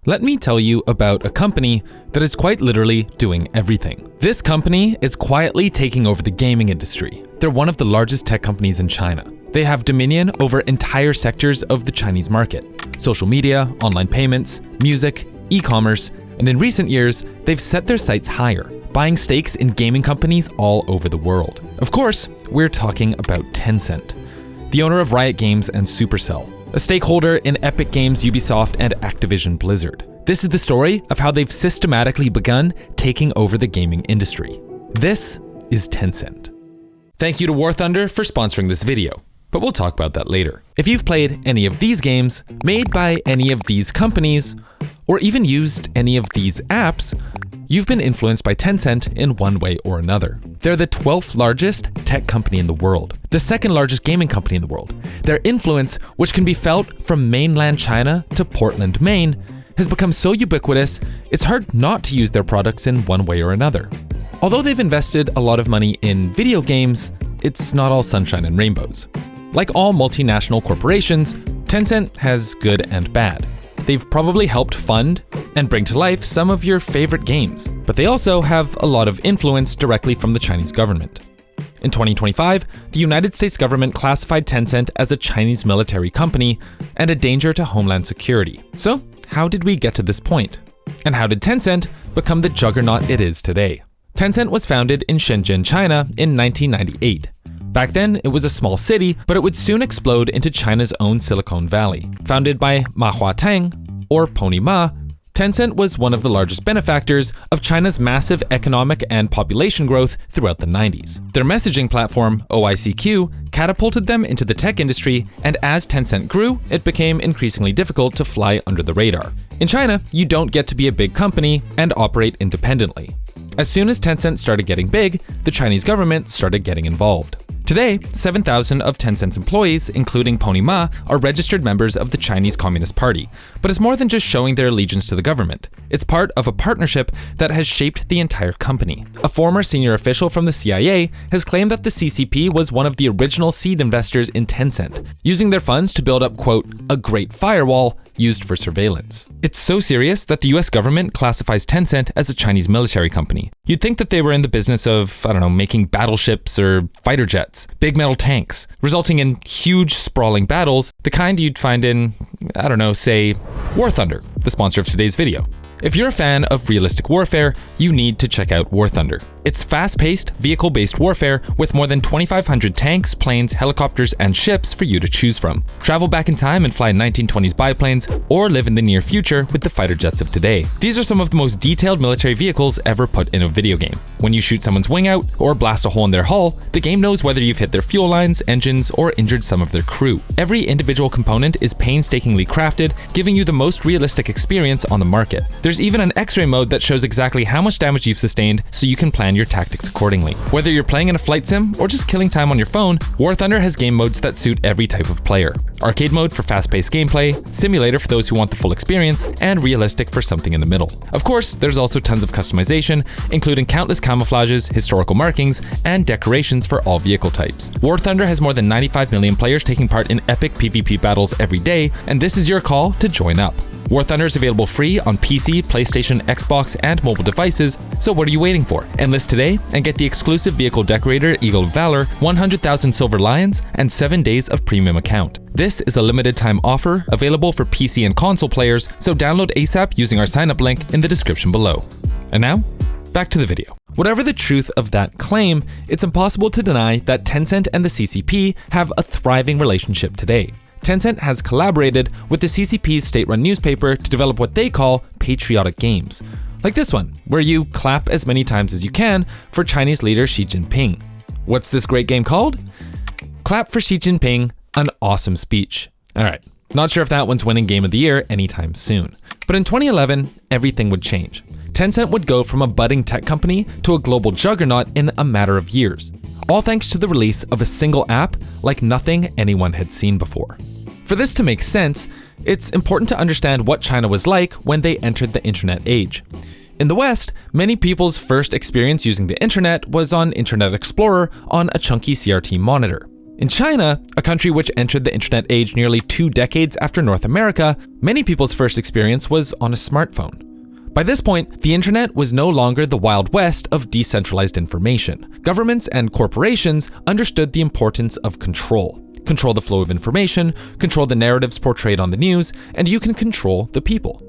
Let me tell you about a company that is quite literally doing everything. This company is quietly taking over the gaming industry. They're one of the largest tech companies in China. They have dominion over entire sectors of the Chinese market: social media, online payments, music, e-commerce, and in recent years, they've set their sights higher, buying stakes in gaming companies all over the world. Of course, we're talking about Tencent, the owner of Riot Games and SUPERCELL, a stakeholder in Epic Games, Ubisoft, and Activision Blizzard. This is the story of how they've systematically begun taking over the gaming industry. This is Tencent. Thank you to War Thunder for sponsoring this video, but we'll talk about that later. If you've played any of these games made by any of these companies, or even used any of these apps, you've been influenced by Tencent in one way or another. They're the 12th largest tech company in the world, the second largest gaming company in the world. Their influence, which can be felt from mainland China to Portland, Maine, has become so ubiquitous, it's hard not to use their products in one way or another. Although they've invested a lot of money in video games, it's not all sunshine and rainbows. Like all multinational corporations, Tencent has good and bad. They've probably helped fund and bring to life some of your favorite games, but they also have a lot of influence directly from the Chinese government. In 2025, the United States government classified Tencent as a Chinese military company and a danger to homeland security. So, how did we get to this point? And how did Tencent become the juggernaut it is today? Tencent was founded in Shenzhen, China in 1998. Back then, it was a small city, but it would soon explode into China's own Silicon Valley. Founded by Ma Huateng, or Pony Ma, Tencent was one of the largest benefactors of China's massive economic and population growth throughout the 90s. Their messaging platform, OICQ, catapulted them into the tech industry, and as Tencent grew, it became increasingly difficult to fly under the radar. In China, you don't get to be a big company and operate independently. As soon as Tencent started getting big, the Chinese government started getting involved. Today, 7,000 of Tencent's employees, including Pony Ma, are registered members of the Chinese Communist Party. But it's more than just showing their allegiance to the government. It's part of a partnership that has shaped the entire company. A former senior official from the CIA has claimed that the CCP was one of the original seed investors in Tencent, using their funds to build up, quote, a great firewall used for surveillance. It's so serious that the US government classifies Tencent as a Chinese military company. You'd think that they were in the business of, making battleships or fighter jets, big metal tanks, resulting in huge sprawling battles, the kind you'd find in, say, War Thunder, the sponsor of today's video. If you're a fan of realistic warfare, you need to check out War Thunder. It's fast-paced, vehicle-based warfare with more than 2,500 tanks, planes, helicopters, and ships for you to choose from. Travel back in time and fly 1920s biplanes, or live in the near future with the fighter jets of today. These are some of the most detailed military vehicles ever put in a video game. When you shoot someone's wing out, or blast a hole in their hull, the game knows whether you've hit their fuel lines, engines, or injured some of their crew. Every individual component is painstakingly crafted, giving you the most realistic experience on the market. There's even an X-ray mode that shows exactly how much damage you've sustained, so you can plan your tactics accordingly. Whether you're playing in a flight sim or just killing time on your phone, War Thunder has game modes that suit every type of player. Arcade mode for fast-paced gameplay, simulator for those who want the full experience, and realistic for something in the middle. Of course, there's also tons of customization, including countless camouflages, historical markings, and decorations for all vehicle types. War Thunder has more than 95 million players taking part in epic PvP battles every day, and this is your call to join up. War Thunder is available free on PC, PlayStation, Xbox, and mobile devices, so what are you waiting for? Enlist today and get the exclusive vehicle decorator Eagle of Valor, 100,000 Silver Lions, and 7 days of premium account. This is a limited time offer available for PC and console players, so download ASAP using our sign up link in the description below. And now, back to the video. Whatever the truth of that claim, it's impossible to deny that Tencent and the CCP have a thriving relationship today. Tencent has collaborated with the CCP's state-run newspaper to develop what they call patriotic games. Like this one, where you clap as many times as you can for Chinese leader Xi Jinping. What's this great game called? Clap for Xi Jinping, an awesome speech. Alright, not sure if that one's winning Game of the Year anytime soon. But in 2011, everything would change. Tencent would go from a budding tech company to a global juggernaut in a matter of years. All thanks to the release of a single app like nothing anyone had seen before. For this to make sense, it's important to understand what China was like when they entered the internet age. In the West, many people's first experience using the internet was on Internet Explorer on a chunky CRT monitor. In China, a country which entered the internet age nearly 2 decades after North America, many people's first experience was on a smartphone. By this point, the internet was no longer the Wild West of decentralized information. Governments and corporations understood the importance of control. Control the flow of information, control the narratives portrayed on the news, and you can control the people.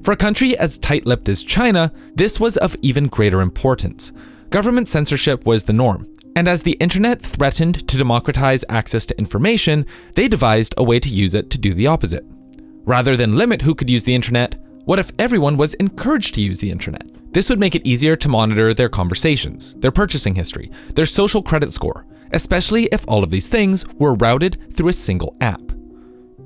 For a country as tight-lipped as China, this was of even greater importance. Government censorship was the norm, and as the internet threatened to democratize access to information, they devised a way to use it to do the opposite. Rather than limit who could use the internet, what if everyone was encouraged to use the internet? This would make it easier to monitor their conversations, their purchasing history, their social credit score, especially if all of these things were routed through a single app.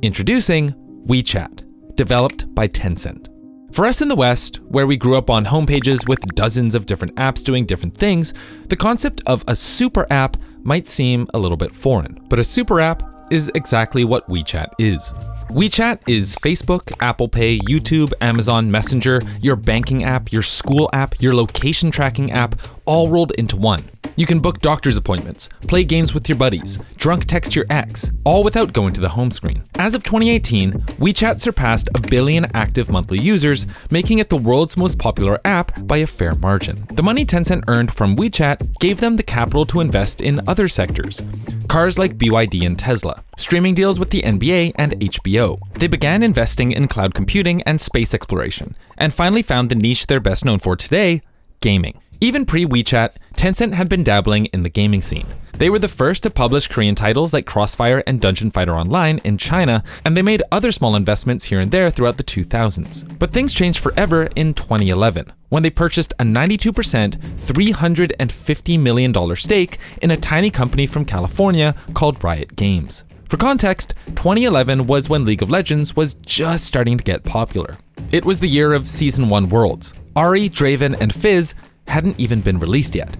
Introducing WeChat, developed by Tencent. For us in the West, where we grew up on homepages with dozens of different apps doing different things, the concept of a super app might seem a little bit foreign. But a super app is exactly what WeChat is. WeChat is Facebook, Apple Pay, YouTube, Amazon Messenger, your banking app, your school app, your location tracking app, all rolled into one. You can book doctor's appointments, play games with your buddies, drunk text your ex, all without going to the home screen. As of 2018, WeChat surpassed 1 billion active monthly users, making it the world's most popular app by a fair margin. The money Tencent earned from WeChat gave them the capital to invest in other sectors. Cars like BYD and Tesla, streaming deals with the NBA and HBO. They began investing in cloud computing and space exploration, and finally found the niche they're best known for today, gaming. Even pre-WeChat, Tencent had been dabbling in the gaming scene. They were the first to publish Korean titles like Crossfire and Dungeon Fighter Online in China, and they made other small investments here and there throughout the 2000s. But things changed forever in 2011, when they purchased a 92% $350 million stake in a tiny company from California called Riot Games. For context, 2011 was when League of Legends was just starting to get popular. It was the year of Season 1 Worlds. Ahri, Draven, and Fizz hadn't even been released yet.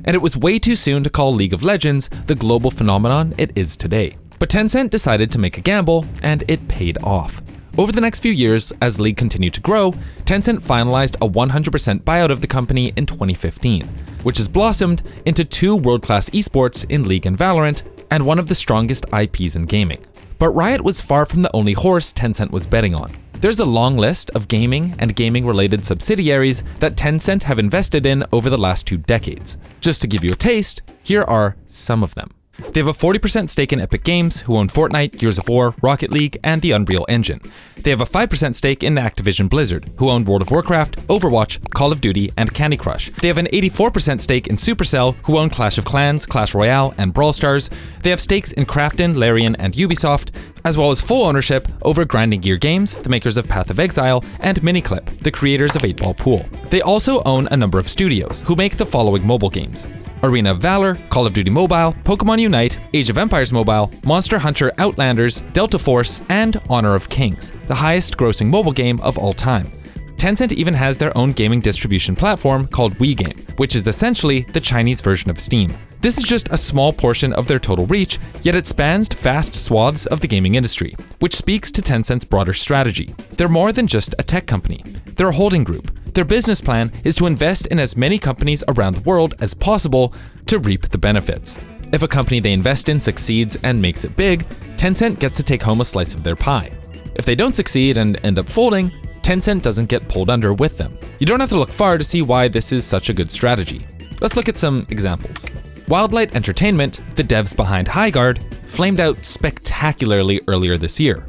And it was way too soon to call League of Legends the global phenomenon it is today. But Tencent decided to make a gamble, and it paid off. Over the next few years, as League continued to grow, Tencent finalized a 100% buyout of the company in 2015, which has blossomed into 2 world-class esports in League and Valorant, and one of the strongest IPs in gaming. But Riot was far from the only horse Tencent was betting on. There's a long list of gaming and gaming-related subsidiaries that Tencent have invested in over the last 2 decades. Just to give you a taste, here are some of them. They have a 40% stake in Epic Games, who own Fortnite, Gears of War, Rocket League, and the Unreal Engine. They have a 5% stake in Activision Blizzard, who own World of Warcraft, Overwatch, Call of Duty, and Candy Crush. They have an 84% stake in SUPERCELL, who own Clash of Clans, Clash Royale, and Brawl Stars. They have stakes in Krafton, Larian, and Ubisoft, as well as full ownership over Grinding Gear Games, the makers of Path of Exile, and Miniclip, the creators of 8-Ball Pool. They also own a number of studios, who make the following mobile games: Arena of Valor, Call of Duty Mobile, Pokemon Unite, Age of Empires Mobile, Monster Hunter Outlanders, Delta Force, and Honor of Kings, the highest grossing mobile game of all time. Tencent even has their own gaming distribution platform called WeGame, which is essentially the Chinese version of Steam. This is just a small portion of their total reach, yet it spans vast swaths of the gaming industry, which speaks to Tencent's broader strategy. They're more than just a tech company. They're a holding group. Their business plan is to invest in as many companies around the world as possible to reap the benefits. If a company they invest in succeeds and makes it big, Tencent gets to take home a slice of their pie. If they don't succeed and end up folding, Tencent doesn't get pulled under with them. You don't have to look far to see why this is such a good strategy. Let's look at some examples. Wildlight Entertainment, the devs behind Highguard, flamed out spectacularly earlier this year.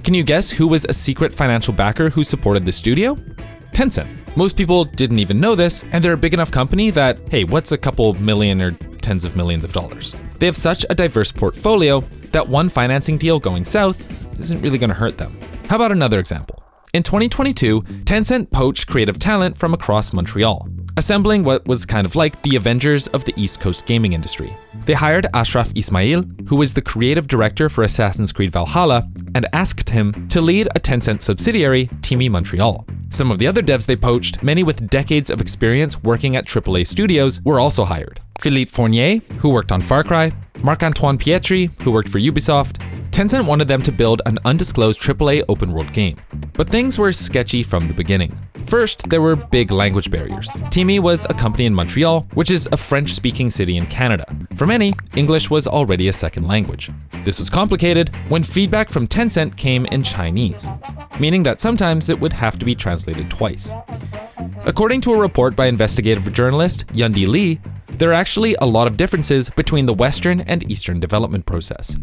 Can you guess who was a secret financial backer who supported the studio? Tencent. Most people didn't even know this, and they're a big enough company that, hey, what's a couple million or tens of millions of dollars? They have such a diverse portfolio that one financing deal going south isn't really going to hurt them. How about another example? In 2022, Tencent poached creative talent from across Montreal, assembling what was kind of like the Avengers of the East Coast gaming industry. They hired Ashraf Ismail, who was the creative director for Assassin's Creed Valhalla, and asked him to lead a Tencent subsidiary, Teamy Montreal. Some of the other devs they poached, many with decades of experience working at AAA studios, were also hired. Philippe Fournier, who worked on Far Cry, Marc-Antoine Pietri, who worked for Ubisoft. Tencent wanted them to build an undisclosed AAA open-world game. But things were sketchy from the beginning. First, there were big language barriers. TiMi was a company in Montreal, which is a French-speaking city in Canada. For many, English was already a second language. This was complicated when feedback from Tencent came in Chinese, meaning that sometimes it would have to be translated twice. According to a report by investigative journalist Yundi Li, there are actually a lot of differences between the Western and Eastern development process.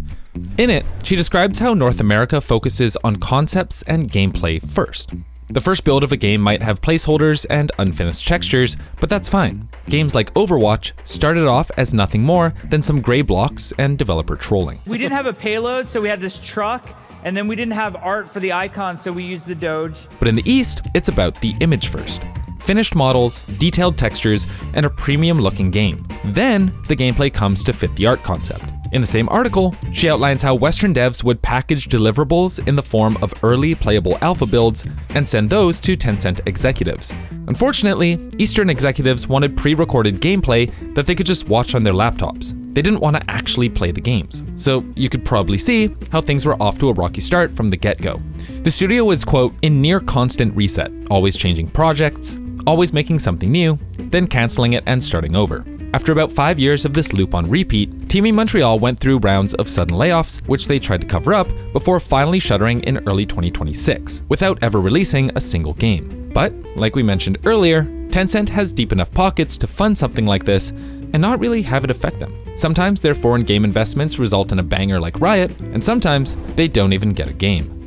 In it, she describes how North America focuses on concepts and gameplay first. The first build of a game might have placeholders and unfinished textures, but that's fine. Games like Overwatch started off as nothing more than some gray blocks and developer trolling. We didn't have a payload, so we had this truck, and then we didn't have art for the icon, so we used the Doge. But in the East, it's about the image first. Finished models, detailed textures, and a premium-looking game. Then, the gameplay comes to fit the art concept. In the same article, she outlines how Western devs would package deliverables in the form of early playable alpha builds and send those to Tencent executives. Unfortunately, Eastern executives wanted pre-recorded gameplay that they could just watch on their laptops. They didn't want to actually play the games. So you could probably see how things were off to a rocky start from the get-go. The studio was, quote, in near constant reset, always changing projects, always making something new, then canceling it and starting over. After about 5 years of this loop on repeat, TiMi Montreal went through rounds of sudden layoffs, which they tried to cover up before finally shuttering in early 2026, without ever releasing a single game. But, like we mentioned earlier, Tencent has deep enough pockets to fund something like this and not really have it affect them. Sometimes their foreign game investments result in a banger like Riot, and sometimes they don't even get a game.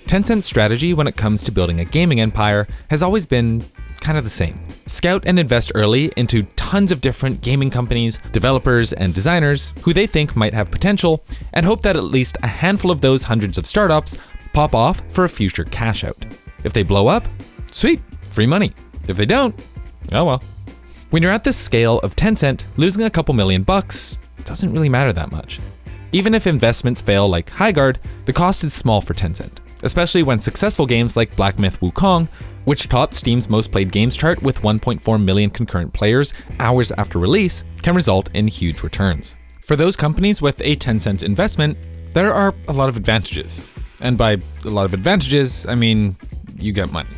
Tencent's strategy when it comes to building a gaming empire has always been kind of the same. Scout and invest early into tons of different gaming companies, developers, and designers who they think might have potential, and hope that at least a handful of those hundreds of startups pop off for a future cash out. If they blow up, sweet, free money. If they don't, oh well. When you're at this scale of Tencent, losing a couple $1,000,000 doesn't really matter that much. Even if investments fail like Highguard, the cost is small for Tencent, especially when successful games like Black Myth Wukong, which topped Steam's most played games chart with 1.4 million concurrent players hours after release, can result in huge returns. For those companies with a Tencent investment, there are a lot of advantages. And by a lot of advantages, I mean you get money.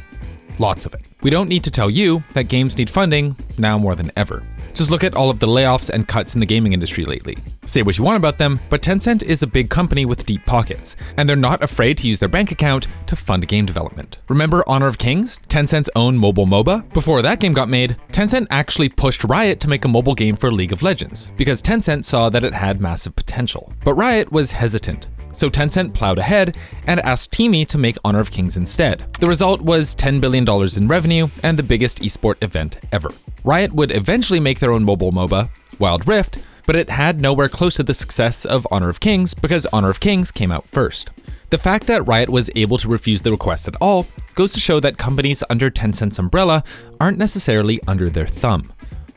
Lots of it. We don't need to tell you that games need funding now more than ever. Just look at all of the layoffs and cuts in the gaming industry lately. Say what you want about them, but Tencent is a big company with deep pockets, and they're not afraid to use their bank account to fund game development. Remember Honor of Kings, Tencent's own mobile MOBA? Before that game got made, Tencent actually pushed Riot to make a mobile game for League of Legends, because Tencent saw that it had massive potential. But Riot was hesitant. So Tencent plowed ahead and asked TiMi to make Honor of Kings instead. The result was $10 billion in revenue and the biggest esport event ever. Riot would eventually make their own mobile MOBA, Wild Rift, but it had nowhere close to the success of Honor of Kings because Honor of Kings came out first. The fact that Riot was able to refuse the request at all goes to show that companies under Tencent's umbrella aren't necessarily under their thumb.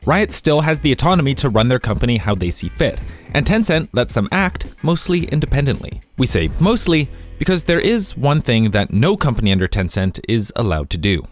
Riot still has the autonomy to run their company how they see fit, and Tencent lets them act mostly independently. We say mostly because there is one thing that no company under Tencent is allowed to do,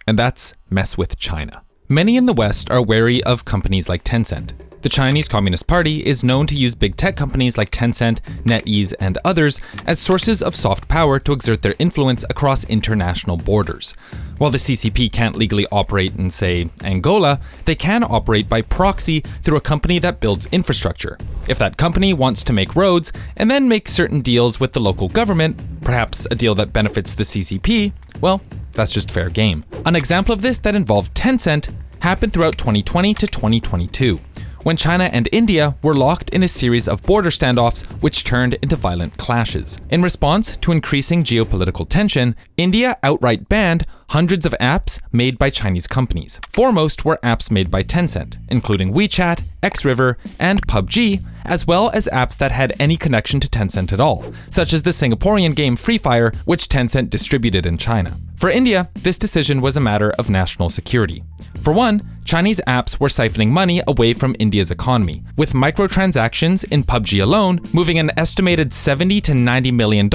and that's mess with China. Many in the West are wary of companies like Tencent. The Chinese Communist Party is known to use big tech companies like Tencent, NetEase, and others as sources of soft power to exert their influence across international borders. While the CCP can't legally operate in, say, Angola, they can operate by proxy through a company that builds infrastructure. If that company wants to make roads and then make certain deals with the local government, perhaps a deal that benefits the CCP, well, that's just fair game. An example of this that involved Tencent happened throughout 2020 to 2022. When China and India were locked in a series of border standoffs which turned into violent clashes. In response to increasing geopolitical tension, India outright banned hundreds of apps made by Chinese companies. Foremost were apps made by Tencent, including WeChat, XRiver, and PUBG, as well as apps that had any connection to Tencent at all, such as the Singaporean game Free Fire, which Tencent distributed in China. For India, this decision was a matter of national security. For one, Chinese apps were siphoning money away from India's economy, with microtransactions in PUBG alone moving an estimated $70 to $90 million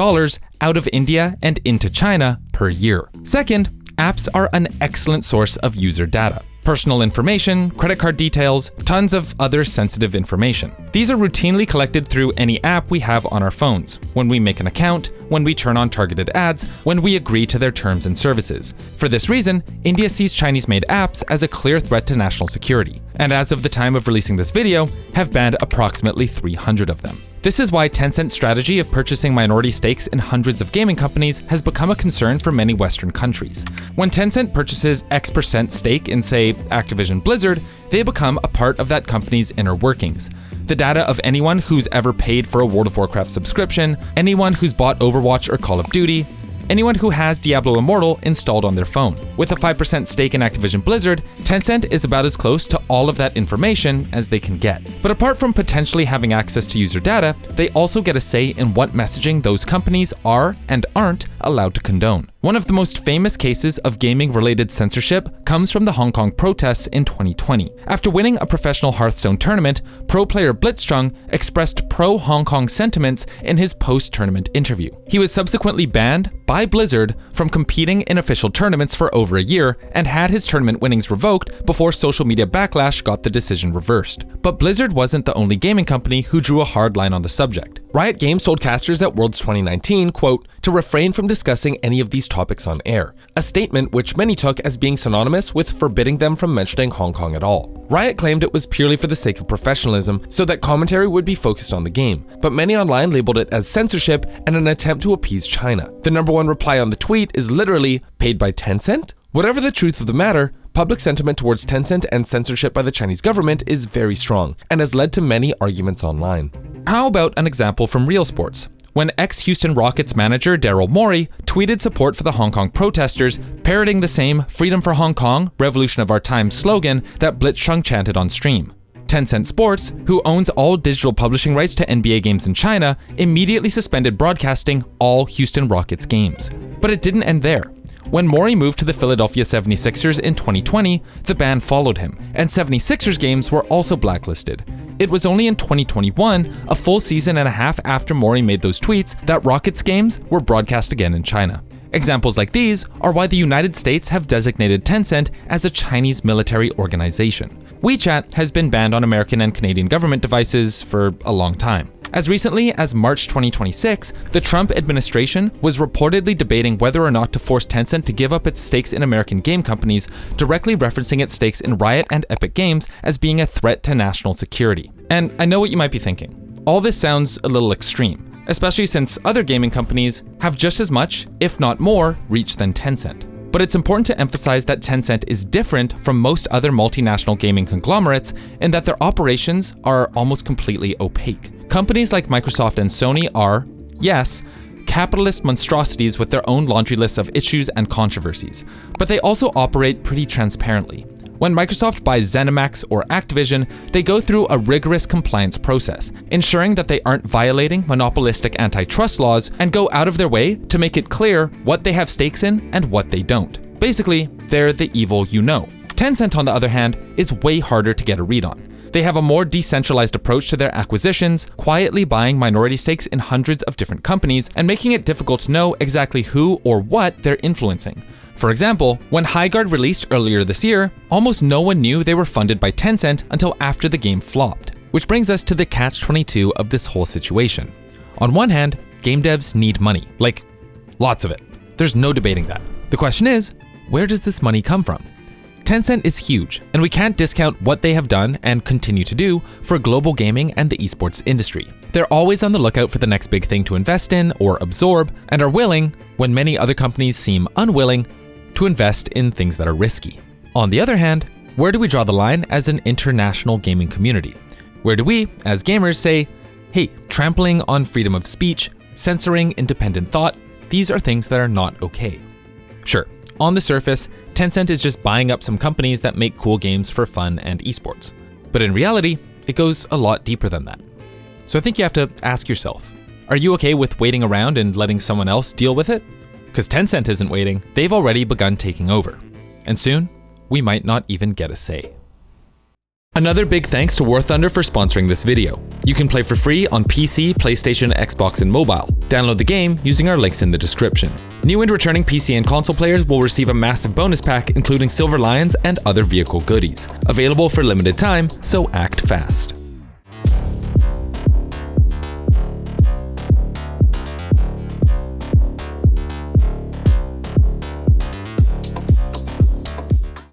out of India and into China per year. Second, apps are an excellent source of user data. Personal information, credit card details, tons of other sensitive information. These are routinely collected through any app we have on our phones. When we make an account, when we turn on targeted ads, when we agree to their terms and services. For this reason, India sees Chinese-made apps as a clear threat to national security, and as of the time of releasing this video, have banned approximately 300 of them. This is why Tencent's strategy of purchasing minority stakes in hundreds of gaming companies has become a concern for many Western countries. When Tencent purchases X% stake in, say, Activision Blizzard, they become a part of that company's inner workings. The data of anyone who's ever paid for a World of Warcraft subscription, anyone who's bought Overwatch or Call of Duty, anyone who has Diablo Immortal installed on their phone. With a 5% stake in Activision Blizzard, Tencent is about as close to all of that information as they can get. But apart from potentially having access to user data, they also get a say in what messaging those companies are and aren't allowed to condone. One of the most famous cases of gaming-related censorship comes from the Hong Kong protests in 2020. After winning a professional Hearthstone tournament, pro player Blitzchung expressed pro-Hong Kong sentiments in his post-tournament interview. He was subsequently banned by Blizzard from competing in official tournaments for over a year and had his tournament winnings revoked before social media backlash got the decision reversed. But Blizzard wasn't the only gaming company who drew a hard line on the subject. Riot Games told casters at Worlds 2019, quote, to refrain from discussing any of these topics on air, a statement which many took as being synonymous with forbidding them from mentioning Hong Kong at all. Riot claimed it was purely for the sake of professionalism, so that commentary would be focused on the game, but many online labeled it as censorship and an attempt to appease China. The number one reply on the tweet is literally, paid by Tencent? Whatever the truth of the matter, public sentiment towards Tencent and censorship by the Chinese government is very strong, and has led to many arguments online. How about an example from real sports? When ex-Houston Rockets manager Daryl Morey tweeted support for the Hong Kong protesters, parroting the same "Freedom for Hong Kong, Revolution of Our Time" slogan that Blitzchung chanted on stream. Tencent Sports, who owns all digital publishing rights to NBA games in China, immediately suspended broadcasting all Houston Rockets games. But it didn't end there. When Morey moved to the Philadelphia 76ers in 2020, the ban followed him, and 76ers games were also blacklisted. It was only in 2021, a full season and a half after Morey made those tweets, that Rockets games were broadcast again in China. Examples like these are why the United States have designated Tencent as a Chinese military organization. WeChat has been banned on American and Canadian government devices for a long time. As recently as March 2026, the Trump administration was reportedly debating whether or not to force Tencent to give up its stakes in American game companies, directly referencing its stakes in Riot and Epic Games as being a threat to national security. And I know what you might be thinking. All this sounds a little extreme, especially since other gaming companies have just as much, if not more, reach than Tencent. But it's important to emphasize that Tencent is different from most other multinational gaming conglomerates in that their operations are almost completely opaque. Companies like Microsoft and Sony are, yes, capitalist monstrosities with their own laundry lists of issues and controversies, but they also operate pretty transparently. When Microsoft buys ZeniMax or Activision, they go through a rigorous compliance process, ensuring that they aren't violating monopolistic antitrust laws and go out of their way to make it clear what they have stakes in and what they don't. Basically, they're the evil you know. Tencent, on the other hand, is way harder to get a read on. They have a more decentralized approach to their acquisitions, quietly buying minority stakes in hundreds of different companies and making it difficult to know exactly who or what they're influencing. For example, when Highguard released earlier this year, almost no one knew they were funded by Tencent until after the game flopped. Which brings us to the catch-22 of this whole situation. On one hand, game devs need money, like lots of it. There's no debating that. The question is, where does this money come from? Tencent is huge, and we can't discount what they have done and continue to do for global gaming and the esports industry. They're always on the lookout for the next big thing to invest in or absorb, and are willing, when many other companies seem unwilling, to invest in things that are risky. On the other hand, where do we draw the line as an international gaming community? Where do we, as gamers, say, hey, trampling on freedom of speech, censoring independent thought, these are things that are not okay? Sure, on the surface, Tencent is just buying up some companies that make cool games for fun and esports. But in reality, it goes a lot deeper than that. So I think you have to ask yourself, are you okay with waiting around and letting someone else deal with it? Because Tencent isn't waiting, they've already begun taking over. And soon, we might not even get a say. Another big thanks to War Thunder for sponsoring this video. You can play for free on PC, PlayStation, Xbox, and mobile. Download the game using our links in the description. New and returning PC and console players will receive a massive bonus pack including Silver Lions and other vehicle goodies. Available for limited time, so act fast.